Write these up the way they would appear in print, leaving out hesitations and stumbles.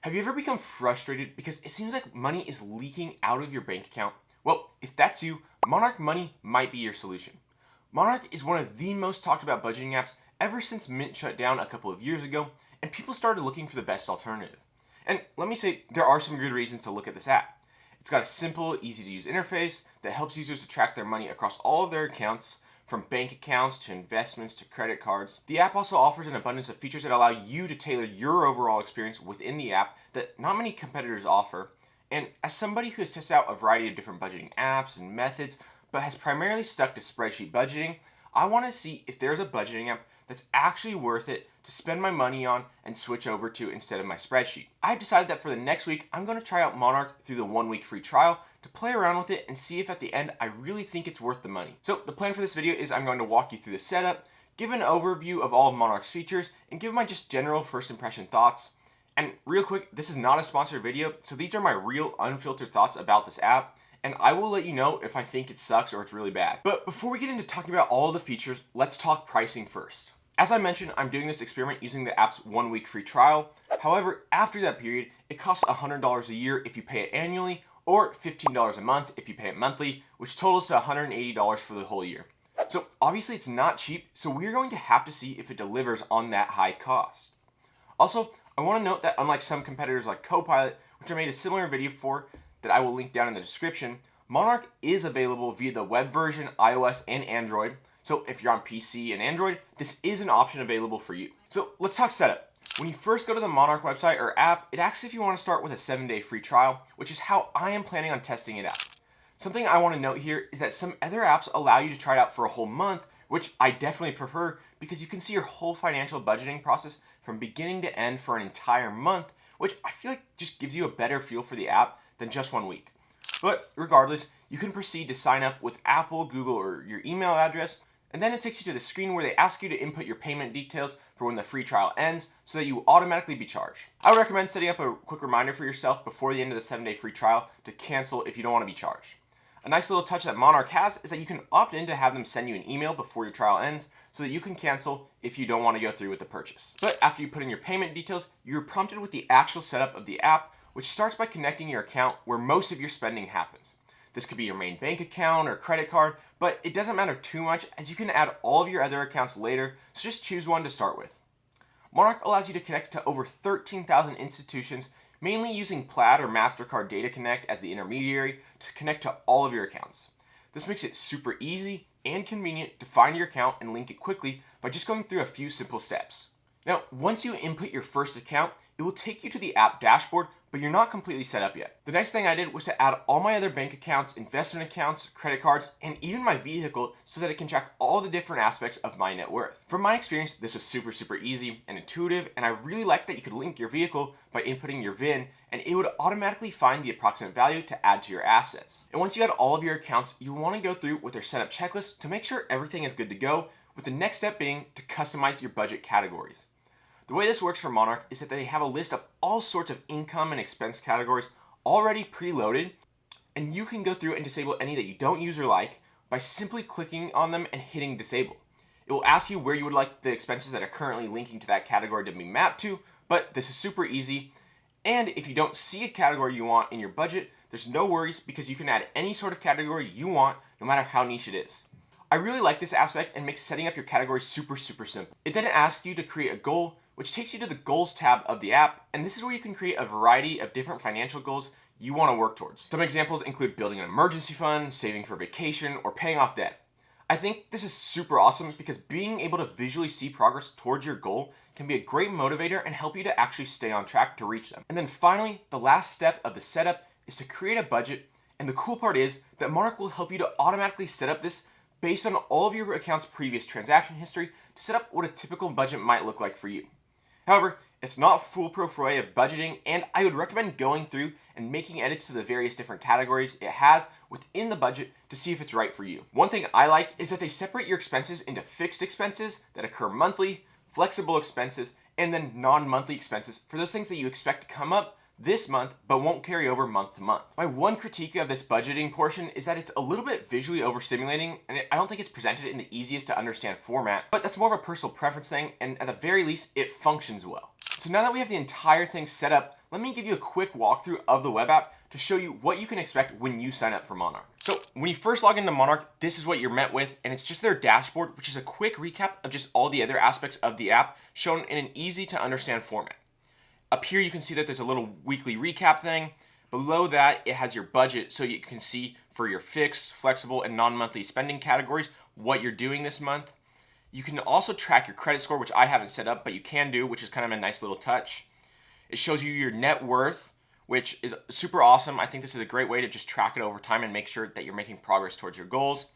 Have you ever become frustrated because it seems like money is leaking out of your bank account? Well, if that's you, Monarch Money might be your solution. Monarch is one of the most talked about budgeting apps ever since Mint shut down a couple of years ago, and people started looking for the best alternative. And let me say, there are some good reasons to look at this app. It's got a simple, easy to use interface that helps users to track their money across all of their accounts, from bank accounts to investments to credit cards. The app also offers an abundance of features that allow you to tailor your overall experience within the app that not many competitors offer. And as somebody who has tested out a variety of different budgeting apps and methods, but has primarily stuck to spreadsheet budgeting, I want to see if there's a budgeting app that's actually worth it to spend my money on and switch over to instead of my spreadsheet. I've decided that for the next week, I'm going to try out Monarch through the 1-week free trial to play around with it and see if at the end I really think it's worth the money. So the plan for this video is I'm going to walk you through the setup, give an overview of all of Monarch's features, and give my just general first impression thoughts. And real quick, this is not a sponsored video, so these are my real unfiltered thoughts about this app, and I will let you know if I think it sucks or it's really bad. But before we get into talking about all of the features, let's talk pricing first. As I mentioned, I'm doing this experiment using the app's 1-week free trial. However, after that period, it costs $100 a year if you pay it annually, or $15 a month if you pay it monthly, which totals to $180 for the whole year. So obviously it's not cheap, so we're going to have to see if it delivers on that high cost. Also, I want to note that unlike some competitors like Copilot, which I made a similar video for that I will link down in the description, Monarch is available via the web version, iOS, and Android. So if you're on PC and Android, this is an option available for you. So let's talk setup. When you first go to the Monarch website or app, it asks if you want to start with a 7-day free trial, which is how I am planning on testing it out. Something I want to note here is that some other apps allow you to try it out for a whole month, which I definitely prefer because you can see your whole financial budgeting process from beginning to end for an entire month, which I feel like just gives you a better feel for the app than just 1 week. But regardless, you can proceed to sign up with Apple, Google, or your email address, and then it takes you to the screen where they ask you to input your payment details for when the free trial ends so that you will automatically be charged. I would recommend setting up a quick reminder for yourself before the end of the 7-day free trial to cancel if you don't want to be charged. A nice little touch that Monarch has is that you can opt in to have them send you an email before your trial ends so that you can cancel if you don't want to go through with the purchase. But after you put in your payment details, you're prompted with the actual setup of the app, which starts by connecting your account where most of your spending happens. This could be your main bank account or credit card, but it doesn't matter too much as you can add all of your other accounts later, so just choose one to start with. Monarch allows you to connect to over 13,000 institutions, mainly using Plaid or MasterCard Data Connect as the intermediary to connect to all of your accounts. This makes it super easy and convenient to find your account and link it quickly by just going through a few simple steps. Now, once you input your first account, it will take you to the app dashboard, but you're not completely set up yet. The next thing I did was to add all my other bank accounts, investment accounts, credit cards, and even my vehicle so that it can track all the different aspects of my net worth. From my experience, this was super easy and intuitive, and I really liked that you could link your vehicle by inputting your VIN, and it would automatically find the approximate value to add to your assets. And once you got all of your accounts, you want to go through with their setup checklist to make sure everything is good to go, with the next step being to customize your budget categories. The way this works for Monarch is that they have a list of all sorts of income and expense categories already preloaded, and you can go through and disable any that you don't use or like by simply clicking on them and hitting disable. It will ask you where you would like the expenses that are currently linking to that category to be mapped to, but this is super easy. And if you don't see a category you want in your budget, there's no worries because you can add any sort of category you want, no matter how niche it is. I really like this aspect and makes setting up your categories super simple. It then asks you to create a goal, which takes you to the Goals tab of the app, and this is where you can create a variety of different financial goals you want to work towards. Some examples include building an emergency fund, saving for vacation, or paying off debt. I think this is super awesome because being able to visually see progress towards your goal can be a great motivator and help you to actually stay on track to reach them. And then finally, the last step of the setup is to create a budget, and the cool part is that Monarch will help you to automatically set up this based on all of your account's previous transaction history to set up what a typical budget might look like for you. However, it's not a foolproof way of budgeting, and I would recommend going through and making edits to the various different categories it has within the budget to see if it's right for you. One thing I like is that they separate your expenses into fixed expenses that occur monthly, flexible expenses, and then non-monthly expenses for those things that you expect to come up this month but won't carry over month to month. My one critique of this budgeting portion is that it's a little bit visually overstimulating, and I don't think it's presented in the easiest to understand format, but that's more of a personal preference thing, and at the very least, it functions well. So now that we have the entire thing set up, let me give you a quick walkthrough of the web app to show you what you can expect when you sign up for Monarch. So when you first log into Monarch, this is what you're met with, and it's just their dashboard, which is a quick recap of just all the other aspects of the app shown in an easy to understand format. Up here, you can see that there's a little weekly recap thing. Below that, it has your budget, so you can see for your fixed, flexible, and non-monthly spending categories what you're doing this month. You can also track your credit score, which I haven't set up, but you can do, which is kind of a nice little touch. It shows you your net worth, which is super awesome. I think this is a great way to just track it over time and make sure that you're making progress towards your goals.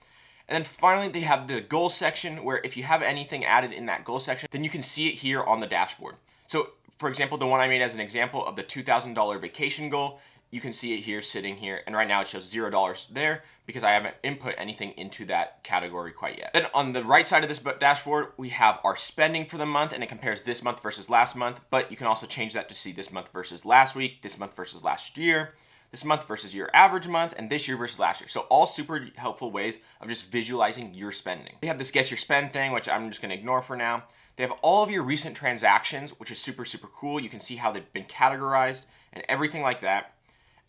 And then finally, they have the goals section, where if you have anything added in that goal section, then you can see it here on the dashboard. So for example, the one I made as an example of the $2,000 vacation goal, you can see it here sitting here, and right now it shows $0 there because I haven't input anything into that category quite yet. Then on the right side of this dashboard, we have our spending for the month, and it compares this month versus last month, but you can also change that to see this month versus last week, this month versus last year, this month versus your average month, and this year versus last year. So all super helpful ways of just visualizing your spending. They have this guess your spend thing, which I'm just gonna ignore for now. They have all of your recent transactions, which is super, super cool. You can see how they've been categorized and everything like that.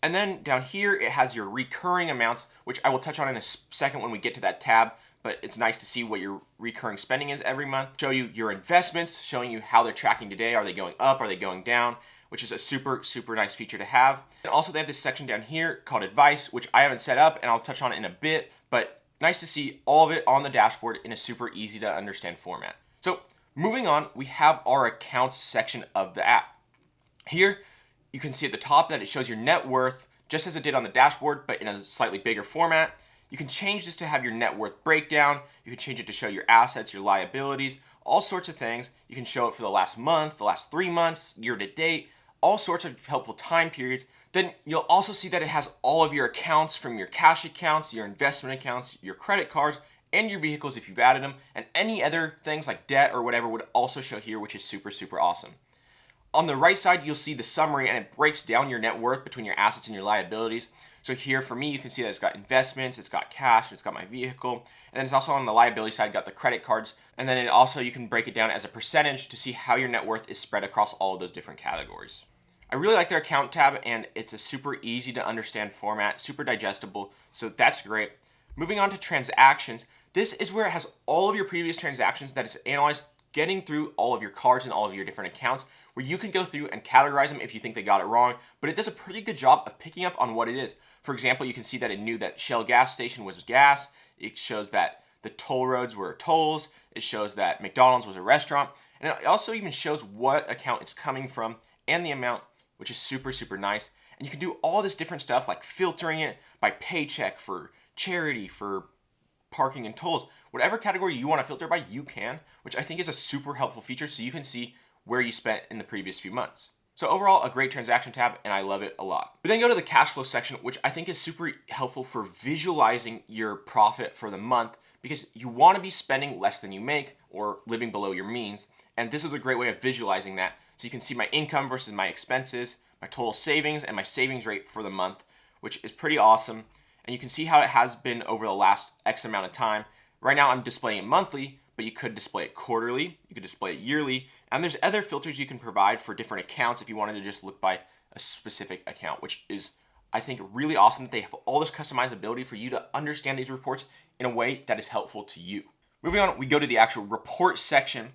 And then down here, it has your recurring amounts, which I will touch on in a second when we get to that tab, but it's nice to see what your recurring spending is every month. Show you your investments, showing you how they're tracking today. Are they going up? Are they going down? Which is a super, super nice feature to have. And also they have this section down here called advice, which I haven't set up and I'll touch on it in a bit, but nice to see all of it on the dashboard in a super easy to understand format. So moving on, we have our accounts section of the app. Here, you can see at the top that it shows your net worth just as it did on the dashboard, but in a slightly bigger format. You can change this to have your net worth breakdown. You can change it to show your assets, your liabilities, all sorts of things. You can show it for the last month, the last 3 months, year to date, all sorts of helpful time periods. Then you'll also see that it has all of your accounts, from your cash accounts, your investment accounts, your credit cards, and your vehicles if you've added them, and any other things like debt or whatever would also show here, which is super, super awesome. On the right side, you'll see the summary, and it breaks down your net worth between your assets and your liabilities. So here for me, you can see that it's got investments, it's got cash, it's got my vehicle, and then it's also on the liability side, got the credit cards. And then it also, you can break it down as a percentage to see how your net worth is spread across all of those different categories. I really like their account tab, and it's a super easy to understand format, super digestible, so that's great. Moving on to transactions, this is where it has all of your previous transactions that is analyzed, getting through all of your cards and all of your different accounts, where you can go through and categorize them if you think they got it wrong, but it does a pretty good job of picking up on what it is. For example, you can see that it knew that Shell gas station was gas. It shows that the toll roads were tolls. It shows that McDonald's was a restaurant. And it also even shows what account it's coming from and the amount, which is super, super nice. And you can do all this different stuff like filtering it by paycheck, for charity, for parking and tolls. Whatever category you want to filter by, you can, which I think is a super helpful feature, so you can see where you spent in the previous few months. So overall, a great transaction tab, and I love it a lot. We then go to the cash flow section, which I think is super helpful for visualizing your profit for the month, because you want to be spending less than you make or living below your means. And this is a great way of visualizing that. So you can see my income versus my expenses, my total savings, and my savings rate for the month, which is pretty awesome. And you can see how it has been over the last X amount of time. Right now I'm displaying it monthly, but you could display it quarterly, you could display it yearly, and there's other filters you can provide for different accounts if you wanted to just look by a specific account, which is, I think, really awesome that they have all this customizability for you to understand these reports in a way that is helpful to you. Moving on, we go to the actual report section,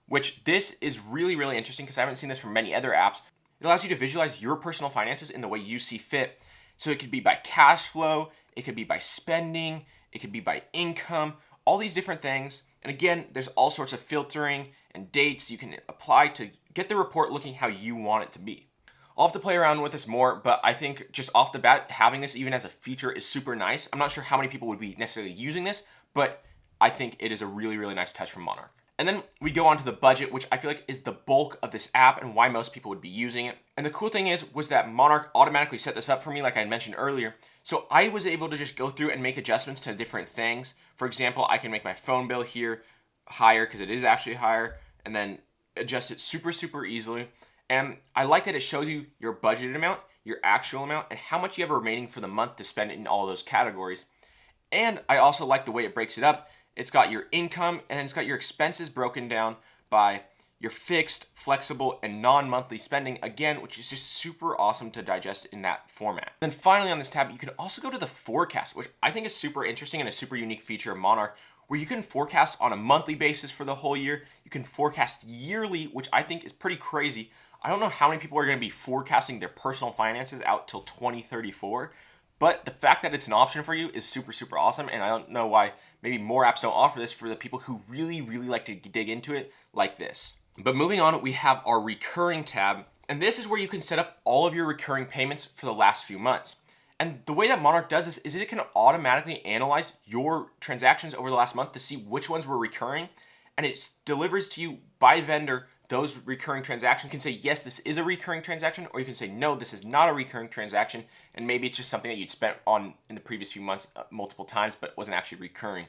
which this is really, really interesting because I haven't seen this from many other apps. It allows you to visualize your personal finances in the way you see fit. So it could be by cash flow, it could be by spending, it could be by income, all these different things. And again, there's all sorts of filtering and dates you can apply to get the report looking how you want it to be. I'll have to play around with this more, but I think just off the bat, having this even as a feature is super nice. I'm not sure how many people would be necessarily using this, but I think it is a really, really nice touch from Monarch. And then we go on to the budget, which I feel like is the bulk of this app and why most people would be using it. And the cool thing was that Monarch automatically set this up for me, like I mentioned earlier. So I was able to just go through and make adjustments to different things. For example, I can make my phone bill here higher because it is actually higher, and then adjust it super, super easily. And I like that it shows you your budgeted amount, your actual amount, and how much you have remaining for the month to spend in all those categories. And I also like the way it breaks it up. It's got your income and it's got your expenses broken down by your fixed, flexible, and non-monthly spending, again, which is just super awesome to digest in that format. Then finally on this tab, you can also go to the forecast, which I think is super interesting and a super unique feature of Monarch, where you can forecast on a monthly basis for the whole year. You can forecast yearly, which I think is pretty crazy. I don't know how many people are going to be forecasting their personal finances out till 2034, but the fact that it's an option for you is super, super awesome. And I don't know why maybe more apps don't offer this for the people who really, really like to dig into it like this. But moving on, we have our recurring tab. And this is where you can set up all of your recurring payments for the last few months. And the way that Monarch does this is it can automatically analyze your transactions over the last month to see which ones were recurring. And it delivers to you by vendor those recurring transactions. You can say, yes, this is a recurring transaction, or you can say, no, this is not a recurring transaction. And maybe it's just something that you'd spent on in the previous few months multiple times, but wasn't actually recurring.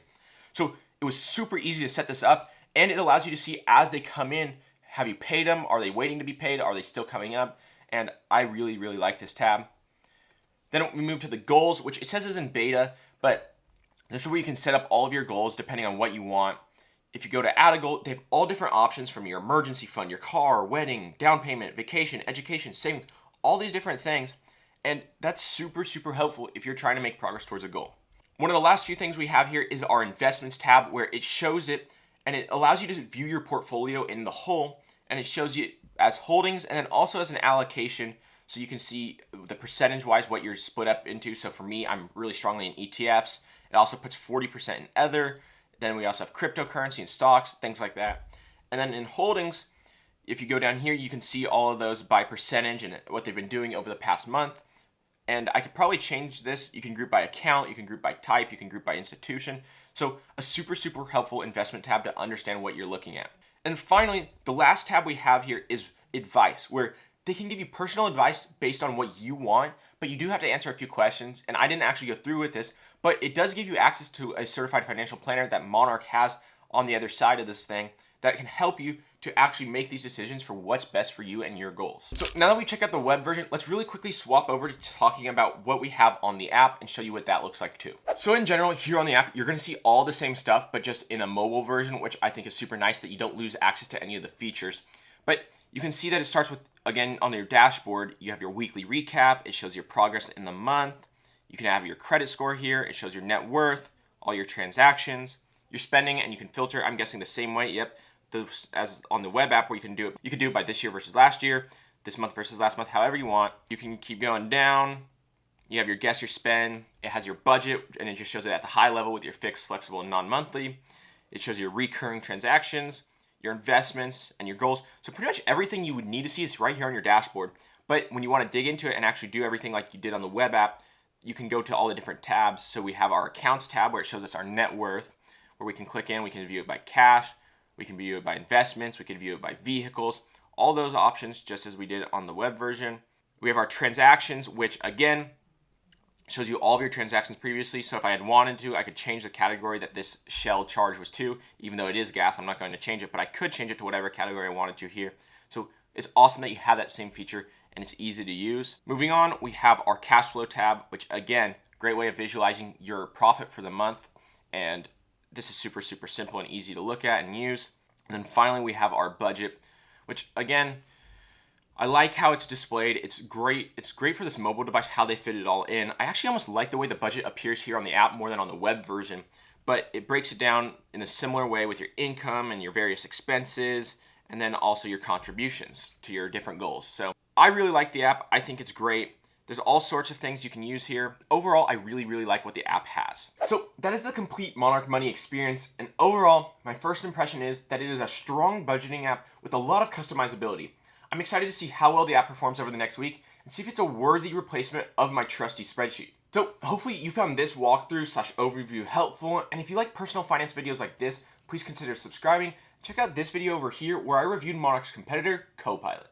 So it was super easy to set this up, and it allows you to see as they come in, have you paid them? Are they waiting to be paid? Are they still coming up? And I really, really like this tab. Then we move to the goals, which it says is in beta, but this is where you can set up all of your goals depending on what you want. If you go to add a goal, they have all different options from your emergency fund, your car, wedding, down payment, vacation, education, savings, all these different things. And that's super, super helpful if you're trying to make progress towards a goal. One of the last few things we have here is our investments tab, where it shows it and it allows you to view your portfolio in the whole, and it shows you as holdings and then also as an allocation. So you can see the percentage wise what you're split up into. So for me, I'm really strongly in ETFs. It also puts 40% in other. Then we also have cryptocurrency and stocks, things like that. And then in holdings, if you go down here, you can see all of those by percentage and what they've been doing over the past month. And I could probably change this. You can group by account, you can group by type, you can group by institution. So a super, super helpful investment tab to understand what you're looking at. And finally, the last tab we have here is advice, where they can give you personal advice based on what you want, but you do have to answer a few questions. And I didn't actually go through with this, but it does give you access to a certified financial planner that Monarch has on the other side of this thing that can help you to actually make these decisions for what's best for you and your goals. So now that we check out the web version, let's really quickly swap over to talking about what we have on the app and show you what that looks like too. So in general, here on the app, you're gonna see all the same stuff, but just in a mobile version, which I think is super nice that you don't lose access to any of the features. But you can see that it starts with, again, on your dashboard, you have your weekly recap. It shows your progress in the month. You can have your credit score here. It shows your net worth, all your transactions, your spending, and you can filter, I'm guessing the same way. Yep. As on the web app where you can do it by this year versus last year, this month versus last month, however you want. You can keep going down. You have your guess, your spend. It has your budget, and it just shows it at the high level with your fixed, flexible, and non-monthly. It shows your recurring transactions, your investments, and your goals. So pretty much everything you would need to see is right here on your dashboard. But when you want to dig into it and actually do everything like you did on the web app, you can go to all the different tabs. So we have our accounts tab where it shows us our net worth, where we can click in, we can view it by cash, we can view it by investments, we can view it by vehicles, all those options just as we did on the web version. We have our transactions, which again, shows you all of your transactions previously. So if I had wanted to, I could change the category that this Shell charge was to, even though it is gas, I'm not going to change it, but I could change it to whatever category I wanted to here. So it's awesome that you have that same feature and it's easy to use. Moving on, we have our cash flow tab, which again, great way of visualizing your profit for the month. And this is super, super simple and easy to look at and use. And then finally, we have our budget, which again, I like how it's displayed. It's great. It's great for this mobile device, how they fit it all in. I actually almost like the way the budget appears here on the app more than on the web version, but it breaks it down in a similar way with your income and your various expenses, and then also your contributions to your different goals. So I really like the app. I think it's great. There's all sorts of things you can use here. Overall, I really, really like what the app has. So that is the complete Monarch Money experience. And overall, my first impression is that it is a strong budgeting app with a lot of customizability. I'm excited to see how well the app performs over the next week and see if it's a worthy replacement of my trusty spreadsheet. So hopefully you found this walkthrough/overview helpful. And if you like personal finance videos like this, please consider subscribing. Check out this video over here where I reviewed Monarch's competitor, Copilot.